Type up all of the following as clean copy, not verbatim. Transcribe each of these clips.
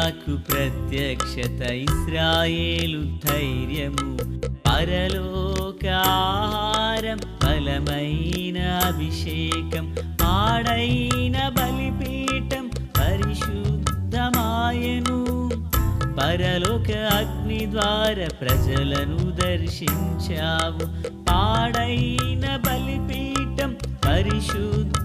నాకు ప్రత్యక్షత, ఇశ్రాయేలు ధైర్యము, పరలోక ఆహారం, బలమైన అభిషేకం, పాడైన బలిపీఠం పరిశుద్ధమాయను. పరలోక అగ్ని ద్వారా ప్రజలను దర్శించావు, పాడైన బలిపీఠం పరిశుద్ధమాయను.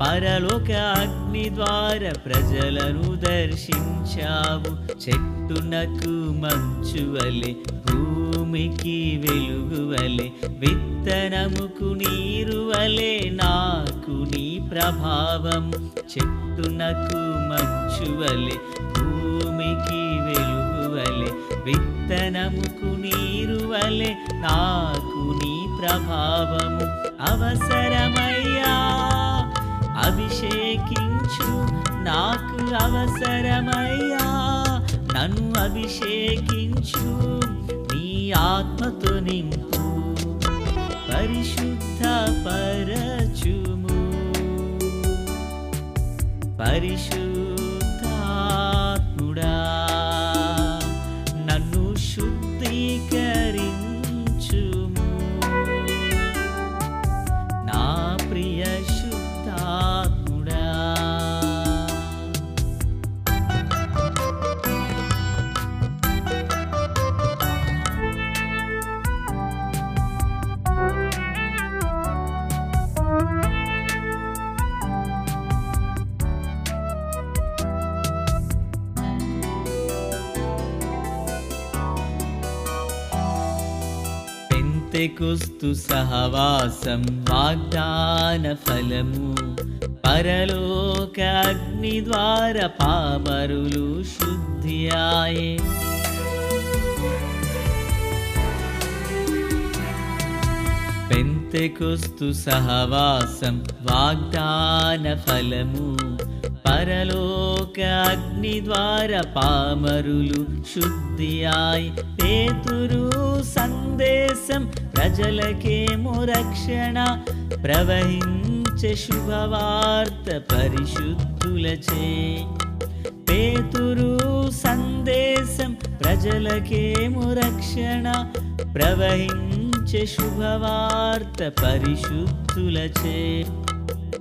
పరలోక అగ్ని ద్వారా ప్రజలను దర్శించావు. చెట్టునకు మంచు వలె, భూమికి వెలుగు వలె, విత్తనముకు నీరు వలె నాకు నీ ప్రభావం. చెట్టునకు మంచు వలె, భూమికి వెలుగు వలె, విత్తనముకు నీరు వలె నాకు నీ ప్రభావము. అవసరమయ్యా అభిషేకించు, నాకు అవసరమయ్యా నన్ను అభిషేకించు. నీ ఆత్మతో నింపు, పరిశుద్ధ పరచుము. పరిశుద్ధాత్ముడా నన్ను శుద్ధీకరించుము. నా ప్రియ శుద్ధాత్ముడా. పెంతెకొస్తు సహవాసం, వాగ్దాన ఫలము, పరలోక అగ్ని ద్వారా పామరులు శుద్ధియాయే. పెంతెకొస్తు సహవాసం, వాగ్దాన ఫలము, పరలోక అగ్ని ద్వారా పామరులు శుద్ధియాయ్. పేతురు సందేశం, ప్రజలకేమో రక్షణ, ప్రవహించే శుభవార్త పరిశుద్ధులచే. పేతురు సందేశం, ప్రజలకేమో రక్షణ, ప్రవహించే శుభవార్త పరిశుద్ధులచే.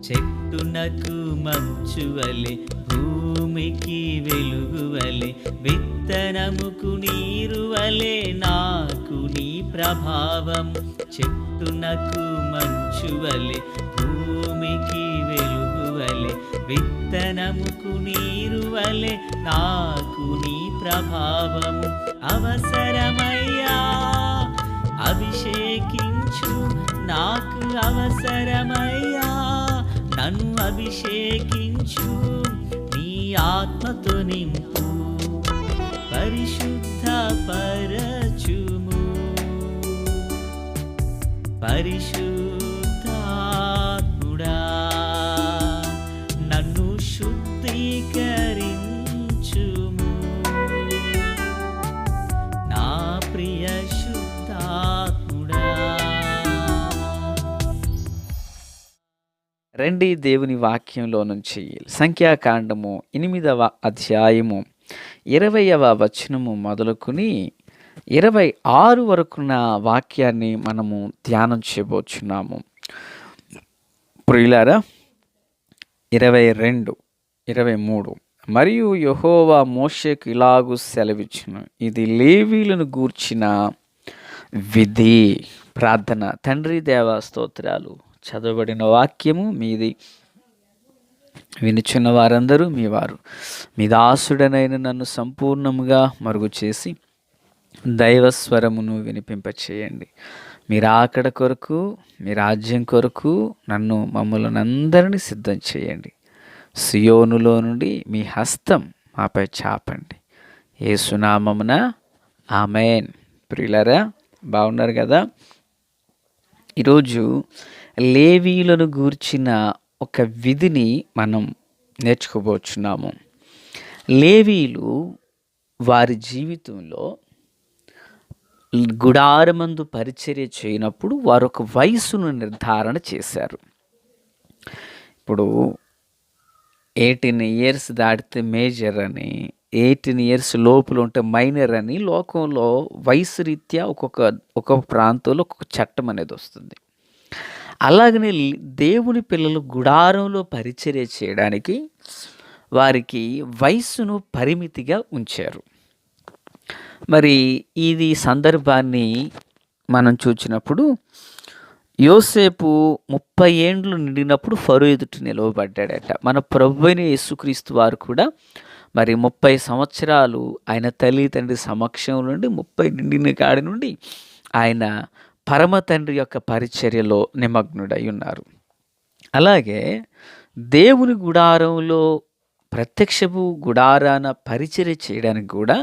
చెట్టునకు మంచు వలె, భూమికి వెలుగు వలె, విత్తనముకు నీరు వలె నాకు నీ ప్రభావం. చెట్టునకు మంచు వలె, భూమికి వెలుగు వలె, విత్తనముకు నీరు వలె నాకు నీ ప్రభావము. అవసరమయ్యా అభిషేకించు, నాకు అవసరమయ్యా నన్ను అభిషేకించు. నీ ఆత్మతో నింపు, పరిశుద్ధ పరచుము. పరిశుద్ధాత్ముడా నన్ను శుద్ధీకరించుము. నా ప్రియ శుద్ధాత్ముడా. రండి దేవుని వాక్యంలో నుంచి సంఖ్యాకాండము 8వ అధ్యాయము 20వ వచనము మొదలుకొని 26 వరకున్న వాక్యాన్ని మనము ధ్యానం చేయబోచున్నాము. ప్రియులారా, 22, 23 మరియు యెహోవా మోషేకు ఇలాగు సెలవిచ్చును, ఇది లేవీయులను గూర్చిన విధి. ప్రార్థన. తండ్రి దేవా స్తోత్రాలు. చదవబడిన వాక్యము మీది, వినుచున్న వారందరూ మీ వారు. మీ దాసుడనైన నన్ను సంపూర్ణముగా మరుగు చేసి దైవస్వరమును వినిపింపచేయండి. మీ రాకడ కొరకు, మీ రాజ్యం కొరకు నన్ను మమ్మల్ని అందరినీ సిద్ధం చేయండి. సియోనులో నుండి మీ హస్తం మాపై చాపండి. యేసు నామమున ఆమేన్. ప్రియులారా, బాగున్నారు కదా? ఈరోజు లేవీయులను గూర్చిన ఒక విధిని మనం నేర్చుకోబోచున్నాము. లేవీయులు వారి జీవితంలో గుడారమందు పరిచర్య చేయనప్పుడు వారు ఒక వయసును నిర్ధారణ చేశారు. ఇప్పుడు 18 ఇయర్స్ దాటితే మేజర్ అని, 18 ఇయర్స్ లోపల ఉంటే మైనర్ అని లోకంలో వయసు రీత్యా ఒక్కొక్క ప్రాంతంలో ఒక్కొక్క చట్టం అనేది వస్తుంది. అలాగనే దేవుని పిల్లలు గుడారంలో పరిచర్య చేయడానికి వారికి వయస్సును పరిమితిగా ఉంచారు. మరి ఇది సందర్భాన్ని మనం చూచినప్పుడు యోసేపు 30 ఏండ్లు నిండినప్పుడు ఫరో ఎదుట నిలవబడ్డాడట. మన ప్రభువైన యేసుక్రీస్తు వారు కూడా మరి 30 సంవత్సరాలు ఆయన తల్లి తండ్రి సమక్షం నుండి 30 నిండిన కాడి నుండి ఆయన పరమ తండ్రి యొక్క పరిచర్యలో నిమగ్నుడై ఉన్నారు. అలాగే దేవుని గుడారంలో ప్రత్యక్షపు గుడారాన పరిచర్య చేయడానికి కూడా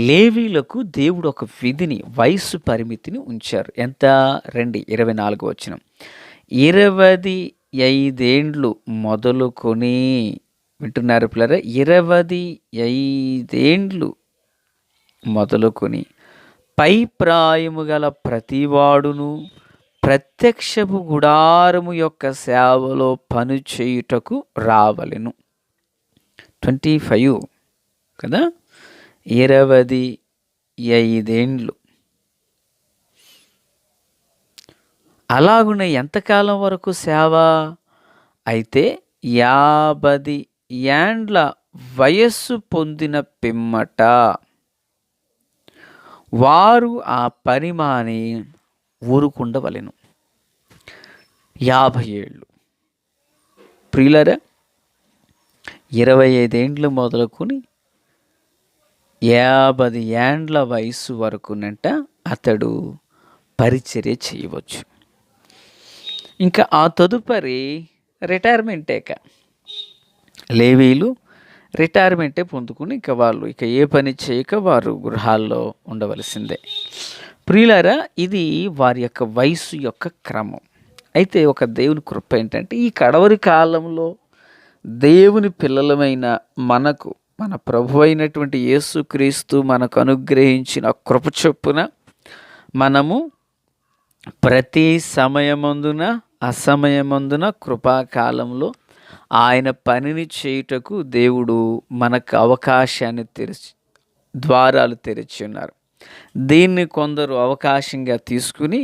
లేవీలకు దేవుడు ఒక విధిని, వయస్సు పరిమితిని ఉంచారు. ఎంత? 24 వచనం. 25 ఏండ్లు మొదలుకొని, వింటున్నారు పిల్లరా? 25 ఏండ్లు మొదలుకొని పై ప్రాయము గల ప్రతివాడును ప్రత్యక్షపు గుడారము యొక్క సేవలో పని చేయుటకు రావలెను. 25 కదా, 25 ఏండ్లు. అలాగునే ఎంతకాలం వరకు సేవ? అయితే 50 ఏండ్ల వయస్సు పొందిన పిమ్మట వారు ఆ పని మాని ఊరుకుండవలెను. 50 ఏళ్ళు. ప్రియులరా, 25 ఏండ్లు మొదలుకొని 50 ఏండ్ల వయస్సు వరకునంట అతడు పరిచర్య చేయవచ్చు. ఇంకా ఆ తదుపరి రిటైర్మెంటేక. లేవీలు రిటైర్మెంటే పొందుకుని ఇక వాళ్ళు ఇక ఏ పని చేయక వారు గృహాల్లో ఉండవలసిందే. ప్రియులారా, ఇది వారి యొక్క వయస్సు యొక్క క్రమం. అయితే ఒక దేవుని కృప ఏంటంటే, ఈ కడవరి కాలంలో దేవుని పిల్లలమైన మనకు మన ప్రభు అయినటువంటి యేసుక్రీస్తు మనకు అనుగ్రహించిన కృప చొప్పున మనము ప్రతి సమయమందున అసమయమందున కృపాకాలంలో ఆయన పనిని చేయుటకు దేవుడు మనకు అవకాశాన్ని ద్వారాలు తెరిచి ఉన్నారు. దీన్ని కొందరు అవకాశంగా తీసుకుని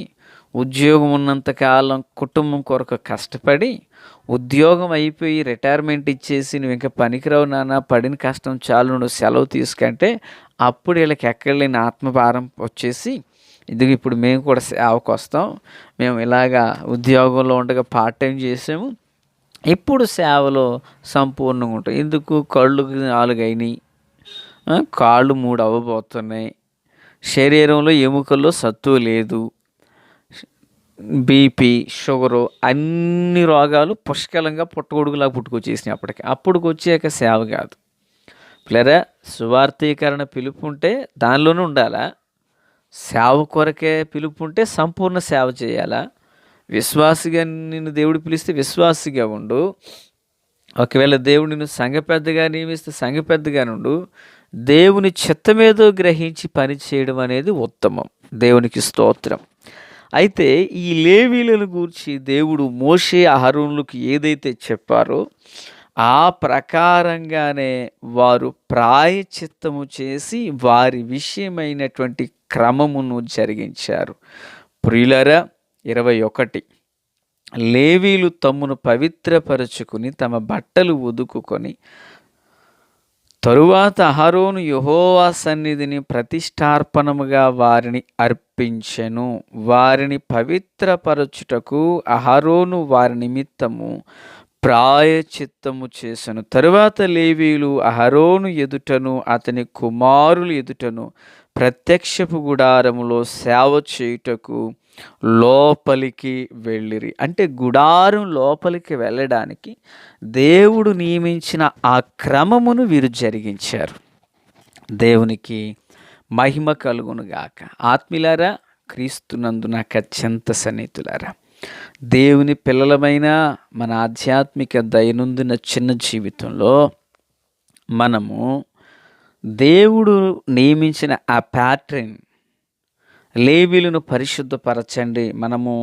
ఉద్యోగం ఉన్నంతకాలం కుటుంబం కొరకు కష్టపడి, ఉద్యోగం అయిపోయి రిటైర్మెంట్ ఇచ్చేసి నువ్వు ఇంకా పనికిరావు నాన్న, పడిన కష్టం చాలు, నువ్వు సెలవు తీసుకుంటే అప్పుడు వీళ్ళకి ఎక్కడ లేని ఆత్మభారం వచ్చేసి, ఇదిగో ఇప్పుడు మేము కూడా సేవకు వస్తాం, మేము ఇలాగా ఉద్యోగంలో ఉండగా పార్ట్ టైం చేసాము, ఇప్పుడు సేవలో సంపూర్ణంగా ఉంటాం. ఎందుకు? కళ్ళు 4 అయినాయి, కాళ్ళు 3 అవ్వబోతున్నాయి, శరీరంలో ఎముకల్లో సత్తు లేదు, బీపీ, షుగరు, అన్ని రోగాలు పుష్కలంగా పుట్టగొడుగులాగా పుట్టుకొచ్చేసినాయి. అప్పటికి వచ్చాక సేవ కాదు పిల్లరా. సువార్తీకరణ పిలుపు ఉంటే దానిలోనే ఉండాలా? సేవ కొరకే పిలుపు ఉంటే సంపూర్ణ సేవ చేయాలా? విశ్వాసిగా నిన్ను దేవుడు పిలిస్తే విశ్వాసిగా ఉండు. ఒకవేళ దేవుడు నిన్ను సంఘ పెద్దగా నియమిస్తే సంఘ పెద్దగా ఉండు. దేవుని చిత్తమేదో గ్రహించి పని చేయడం అనేది ఉత్తమం. దేవునికి స్తోత్రం. అయితే ఈ లేవీలను గూర్చి దేవుడు మోషే అహరోనులకు ఏదైతే చెప్పారో ఆ ప్రకారంగానే వారు ప్రాయశ్చిత్తము చేసి వారి విషయమైనటువంటి క్రమమును జరిగించారు. ప్రియులారా, 21 లేవీలు తమ్మును పవిత్రపరచుకుని తమ బట్టలు ఉదుకుకొని తరువాత అహరోను యెహోవా సన్నిధిని ప్రతిష్టార్పణముగా వారిని అర్పించెను. వారిని పవిత్రపరచుటకు అహరోను వారి నిమిత్తము ప్రాయశ్చిత్తము చేసెను. తరువాత లేవీలు అహరోను ఎదుటను అతని కుమారులు ఎదుటను ప్రత్యక్షపు గుడారములో సేవ చేయుటకు లోపలికి వెళ్ళిరి. అంటే గుడారం లోపలికి వెళ్ళడానికి దేవుడు నియమించిన ఆ క్రమమును వీరు జరిగించారు. దేవునికి మహిమ కలుగునుగాక. ఆత్మీయులారా, క్రీస్తునందు నాకు అత్యంత సన్నిహితులారా, దేవుని పిల్లలమైన మన ఆధ్యాత్మిక దైనందిన చిన్న జీవితంలో మనము దేవుడు నియమించిన ఆ ప్యాటర్న్, లేవీలను పరిశుద్ధపరచండి, మనము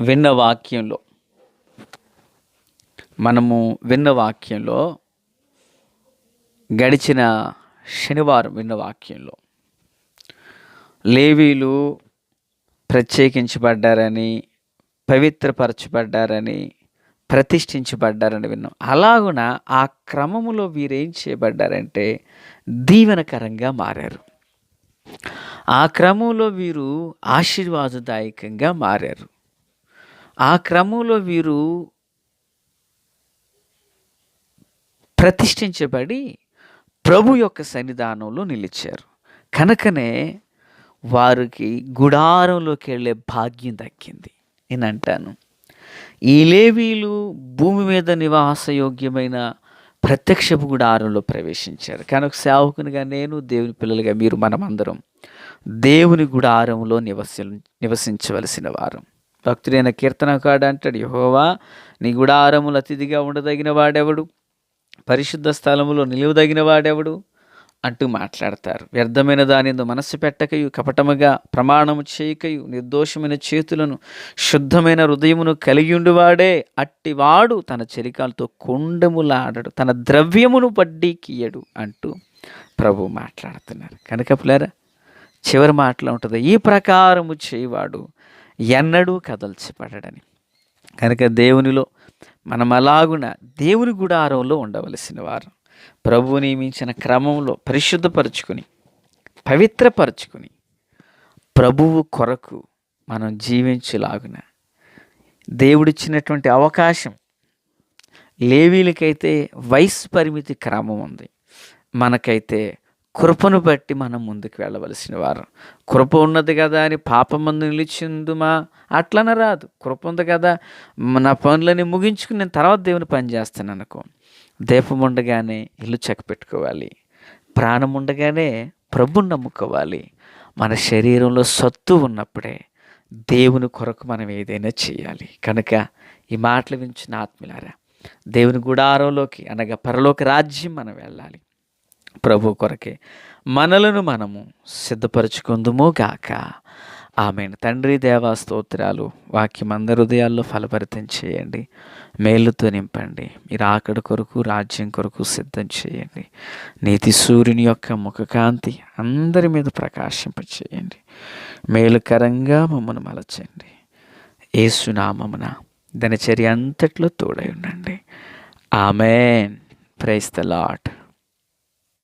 విన్న వాక్యంలో మనము విన్న వాక్యంలో, గడిచిన శనివారం విన్న వాక్యంలో లేవీలు ప్రత్యేకించబడ్డారని, పవిత్రపరచబడ్డారని, ప్రతిష్ఠించబడ్డారని విన్నాం. అలాగున ఆ క్రమములో వీరేం చేయబడ్డారంటే దీవెనకరంగా మారారు. ఆ క్రమంలో వీరు ఆశీర్వాదదాయకంగా మారారు. ఆ క్రమంలో వీరు ప్రతిష్ఠించబడి ప్రభు యొక్క సన్నిధానంలో నిలిచారు. కనుకనే వారికి గుడారంలోకి వెళ్ళే భాగ్యం దక్కింది. నేను అంటాను, ఈ లేవీలు భూమి మీద నివాసయోగ్యమైన ప్రత్యక్షపు గుడారంలో ప్రవేశించారు. కానీ ఒక సేవకునిగా నేను, దేవుని పిల్లలుగా మీరు, మనమందరం దేవుని గుడారంలో నివసించవలసిన వారం. భక్తుడైన కీర్తనకాడు అంటాడు, యెహోవా నీ గుడారములు అతిథిగా ఉండదగిన వాడెవడు, పరిశుద్ధ స్థలములో నిలువదగిన వాడెవడు అంటూ మాట్లాడతారు. వ్యర్థమైన దానితో మనస్సు పెట్టకయు, కపటముగా ప్రమాణము చేయకయు, నిర్దోషమైన చేతులను శుద్ధమైన హృదయమును కలిగి ఉండువాడే అట్టివాడు తన చెలికాలతో కొండములాడడు, తన ద్రవ్యమును వడ్డీకియ్యడు అంటూ ప్రభు మాట్లాడుతున్నారు. కనుక పిల్లరా, చివరి మాటలో ఉంటుంది, ఈ ప్రకారము చేయవాడు ఎన్నడూ కదల్చబడడని. కనుక దేవునిలో మనం అలాగున దేవుని గుడారంలో ఉండవలసిన వారు, ప్రభువు నియమించిన క్రమంలో పరిశుద్ధపరుచుకుని, పవిత్రపరుచుకుని, ప్రభువు కొరకు మనం జీవించులాగున దేవుడిచ్చినటువంటి అవకాశం. లేవీలకైతే వయసు పరిమితి క్రమం ఉంది, మనకైతే కృపను బట్టి మనం ముందుకు వెళ్ళవలసిన వారు. కృప ఉన్నది కదా అని పాపమందు నిలిచిందుమా అట్లన రాదు. కృప ఉంది కదా, నా పనులని ముగించుకుని నేను తర్వాత దేవుని పని చేస్తాను అనుకో. దీపం ఉండగానే ఇల్లు చక్కపెట్టుకోవాలి, ప్రాణం ఉండగానే ప్రభుని నమ్ముకోవాలి. మన శరీరంలో సత్తు ఉన్నప్పుడే దేవుని కొరకు మనం ఏదైనా చేయాలి. కనుక ఈ మాటలు వించిన ఆత్మీయులారా, దేవుని గుడారంలోకి అనగా పరలోక రాజ్యం మనం వెళ్ళాలి. ప్రభు కొరకే మనలను మనము సిద్ధపరచుకుందుము గాక. ఆమేన్. తండ్రి దేవా స్తోత్రాలు. వాక్యం అందరి హృదయాల్లో ఫలభరితం చేయండి, మేలుతో నింపండి. మీరు ఆకడి కొరకు, రాజ్యం కొరకు సిద్ధం చేయండి. నీతి సూర్యుని యొక్క ముఖకాంతి అందరి మీద ప్రకాశింపచేయండి. మేలుకరంగా మమ్మల్ని మలచండి. యేసు నామమున దినచర్య అంతట్లో తోడై ఉండండి. ఆమేన్. Praise the lord.